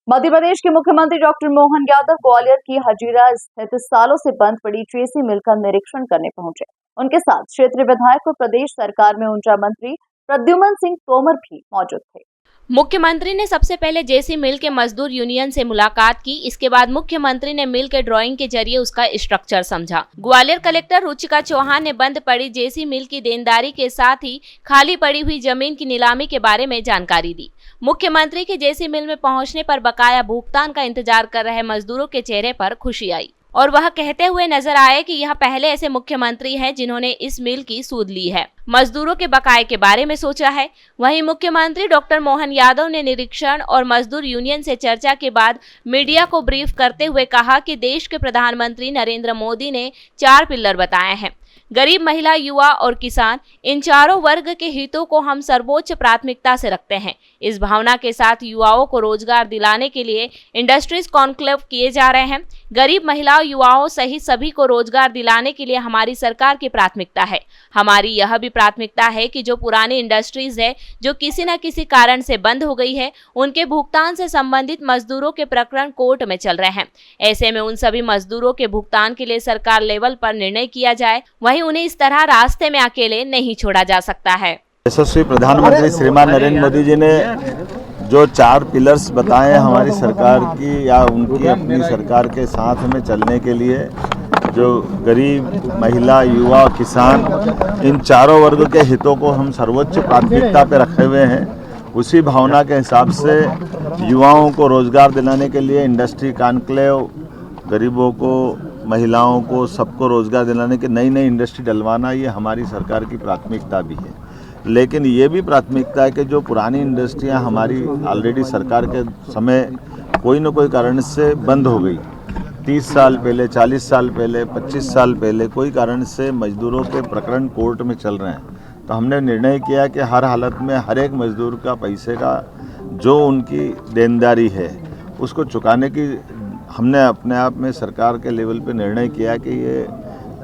मध्य प्रदेश के मुख्यमंत्री डॉक्टर मोहन यादव ग्वालियर की हजीरा स्थित सालों से बंद पड़ी जेसी मिल का निरीक्षण करने पहुंचे। उनके साथ क्षेत्रीय विधायक और प्रदेश सरकार में ऊर्जा मंत्री प्रद्युम्न सिंह तोमर भी मौजूद थे। मुख्यमंत्री ने सबसे पहले जेसी मिल के मजदूर यूनियन से मुलाकात की। इसके बाद मुख्यमंत्री ने मिल के ड्राइंग के जरिए उसका स्ट्रक्चर समझा। ग्वालियर कलेक्टर रुचिका चौहान ने बंद पड़ी जेसी मिल की देनदारी के साथ ही खाली पड़ी हुई जमीन की नीलामी के बारे में जानकारी दी। मुख्यमंत्री के जेसी मिल में पहुंचने पर बकाया भुगतान का इंतजार कर रहे मजदूरों के चेहरे पर खुशी आई और वह कहते हुए नजर आए कि यह पहले ऐसे मुख्यमंत्री हैं जिन्होंने इस मिल की सूद ली है, मजदूरों के बकाये के बारे में सोचा है। वहीं मुख्यमंत्री डॉक्टर मोहन यादव ने निरीक्षण और मजदूर यूनियन से चर्चा के बाद मीडिया को ब्रीफ करते हुए कहा कि देश के प्रधानमंत्री नरेंद्र मोदी ने 4 पिलर बताए हैं। गरीब, महिला, युवा और किसान, इन चारों वर्ग के हितों को हम सर्वोच्च प्राथमिकता से रखते हैं। इस भावना के साथ युवाओं को रोजगार दिलाने के लिए इंडस्ट्रीज कॉन्क्लेव किए जा रहे हैं। गरीब, महिलाओं, युवाओं सहित सभी को रोजगार दिलाने के लिए हमारी सरकार की प्राथमिकता है। हमारी यह भी प्राथमिकता है कि जो पुरानी इंडस्ट्रीज है जो किसी न किसी कारण से बंद हो गई है, उनके भुगतान से संबंधित मजदूरों के प्रकरण कोर्ट में चल रहे हैं। ऐसे में उन सभी मजदूरों के भुगतान के लिए सरकार लेवल पर निर्णय किया जाए। वहीं उन्हें इस तरह रास्ते में अकेले नहीं छोड़ा जा सकता है। यशस्वी प्रधानमंत्री श्रीमान नरेंद्र मोदी जी ने जो 4 पिलर्स बताए हैं हमारी सरकार की या उनकी अपनी सरकार के साथ में चलने के लिए, जो गरीब, महिला, युवा, किसान, इन चारों वर्ग के हितों को हम सर्वोच्च प्राथमिकता पे रखे हुए हैं। उसी भावना के हिसाब से युवाओं को रोजगार दिलाने के लिए इंडस्ट्री कॉन्क्लेव, गरीबों को, महिलाओं को, सबको रोजगार दिलाने की नई इंडस्ट्री डलवाना, ये हमारी सरकार की प्राथमिकता भी है। लेकिन ये भी प्राथमिकता है कि जो पुरानी इंडस्ट्रियां हमारी ऑलरेडी सरकार के समय कोई न कोई कारण से बंद हो गई, 30 साल पहले, 40 साल पहले, 25 साल पहले कोई कारण से मजदूरों के प्रकरण कोर्ट में चल रहे हैं, तो हमने निर्णय किया कि हर हालत में हर एक मजदूर का पैसे का जो उनकी देनदारी है उसको चुकाने की हमने अपने आप में सरकार के लेवल पे निर्णय किया कि ये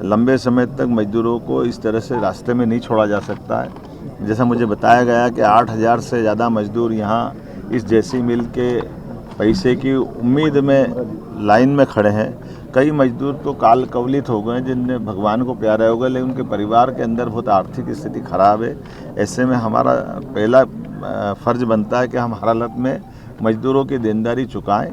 लंबे समय तक मजदूरों को इस तरह से रास्ते में नहीं छोड़ा जा सकता है। जैसा मुझे बताया गया कि 8000 से ज़्यादा मजदूर यहाँ इस जेसी मिल के पैसे की उम्मीद में लाइन में खड़े हैं। कई मजदूर तो काल कवलित हो गए जिनने भगवान को प्यारा हो गए, लेकिन उनके परिवार के अंदर बहुत आर्थिक स्थिति खराब है। ऐसे में हमारा पहला फ़र्ज बनता है कि हम हर हालत में मजदूरों की देनदारी चुकाएं।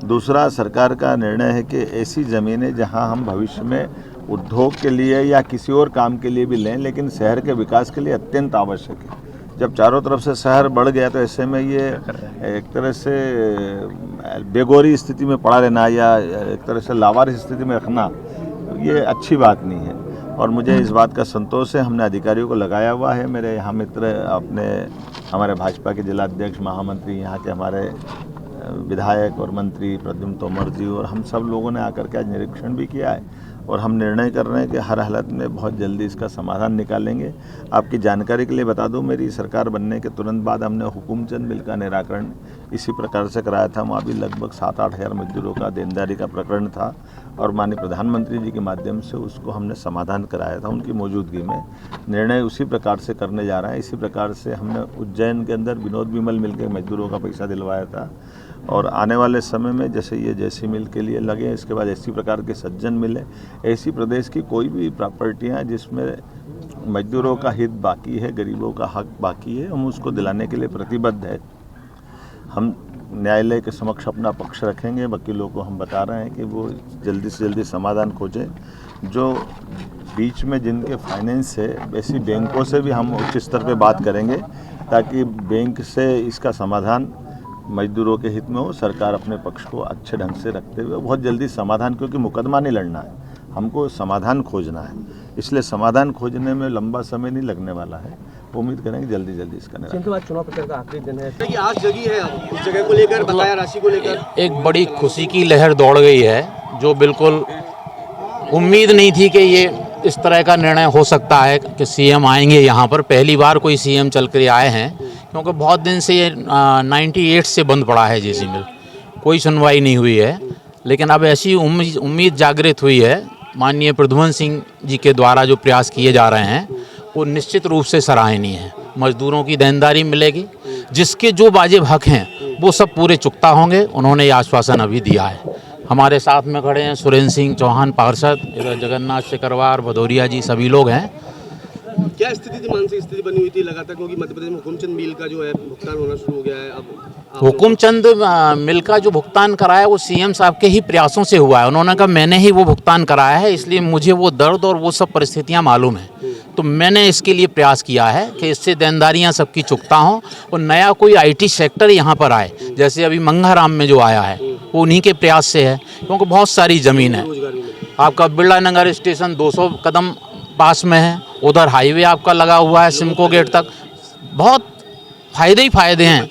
दूसरा, सरकार का निर्णय है कि ऐसी ज़मीनें जहां हम भविष्य में उद्योग के लिए या किसी और काम के लिए भी लें, लेकिन शहर के विकास के लिए अत्यंत आवश्यक है। जब चारों तरफ से शहर बढ़ गया तो ऐसे में ये एक तरह से बेगौरी स्थिति में पड़ा रहना या एक तरह से लावारिस स्थिति में रखना, ये अच्छी बात नहीं है। और मुझे इस बात का संतोष है, हमने अधिकारियों को लगाया हुआ है। मेरे यहाँ मित्र, अपने हमारे भाजपा के जिलाध्यक्ष, महामंत्री, यहाँ के हमारे विधायक और मंत्री प्रद्युम्न तोमर जी और हम सब लोगों ने आकर के आज निरीक्षण भी किया है और हम निर्णय कर रहे हैं कि हर हालत में बहुत जल्दी इसका समाधान निकालेंगे। आपकी जानकारी के लिए बता दूं, मेरी सरकार बनने के तुरंत बाद हमने हुकुमचंद बिल का निराकरण इसी प्रकार से कराया था। वहाँ भी लगभग 7-8 हज़ार मजदूरों का देनदारी का प्रकरण था और माननीय प्रधानमंत्री जी के माध्यम से उसको हमने समाधान कराया था उनकी मौजूदगी में। निर्णय उसी प्रकार से करने जा रहे हैं। इसी प्रकार से हमने उज्जैन के अंदर विनोद विमल मिल के मजदूरों का पैसा दिलवाया था और आने वाले समय में जैसे ये जेसी मिल के लिए लगे, इसके बाद इसी प्रकार के सज्जन मिले, ऐसी प्रदेश की कोई भी प्रॉपर्टियां जिसमें मजदूरों का हित बाकी है, गरीबों का हक बाकी है, हम उसको दिलाने के लिए प्रतिबद्ध है। हम न्यायालय के समक्ष अपना पक्ष रखेंगे। वकीलों को हम बता रहे हैं कि वो जल्दी से जल्दी समाधान खोजें। जो बीच में जिनके फाइनेंस है, वैसी बैंकों से भी हम उच्च स्तर पर बात करेंगे ताकि बैंक से इसका समाधान मजदूरों के हित में हो। सरकार अपने पक्ष को अच्छे ढंग से रखते हुए बहुत जल्दी समाधान, क्योंकि मुकदमा नहीं लड़ना है, हमको समाधान खोजना है, इसलिए समाधान खोजने में लंबा समय नहीं लगने वाला है। उम्मीद करेंगे जल्दी इसका निराकरण। जिनके बाद चुनाव प्रचार का आखिरी दिन है, आज जगी है उस जगह को लेकर, बकाया राशि को लेकर एक बड़ी खुशी की लहर दौड़ गई है, जो बिल्कुल उम्मीद नहीं थी कि ये इस तरह का निर्णय हो सकता है कि सीएम आएंगे यहाँ पर। पहली बार कोई सीएम चल कर आए हैं, क्योंकि बहुत दिन से ये 98 से बंद पड़ा है जेसी मिल, कोई सुनवाई नहीं हुई है। लेकिन अब ऐसी उम्मीद जागृत हुई है, माननीय प्रद्युम्न सिंह जी के द्वारा जो प्रयास किए जा रहे हैं वो निश्चित रूप से सराहनीय है। मजदूरों की देनदारी मिलेगी, जिसके जो वाजिब हक हैं वो सब पूरे चुकता होंगे। उन्होंने ये आश्वासन अभी दिया है। हमारे साथ में खड़े हैं सुरेंद्र सिंह चौहान पार्षद, इधर जगन्नाथ शेखरवार, भदौरिया जी, सभी लोग हैं। क्या स्थिति थी, मानसिक स्थिति बनी हुई थी लगातार, क्योंकि मध्य प्रदेश में हुकुमचंद मिल का जो है भुगतान होना शुरू हो गया है। अब हुकुमचंद मिल का जो भुगतान कराया वो सीएम साहब के ही प्रयासों से हुआ है। उन्होंने कहा मैंने ही वो भुगतान कराया है, इसलिए मुझे वो दर्द और वो सब परिस्थितियां मालूम हैं, तो मैंने इसके लिए प्रयास किया है कि इससे देनदारियां सबकी चुकता हों और नया कोई आईटी सेक्टर यहाँ पर आए। जैसे अभी मंगाराम में जो आया है वो उन्हीं के प्रयास से है, क्योंकि बहुत सारी ज़मीन है। आपका बिरला नगर स्टेशन 200 कदम पास में है, उधर हाईवे आपका लगा हुआ है सिमको गेट तक। बहुत फ़ायदे ही फ़ायदे हैं।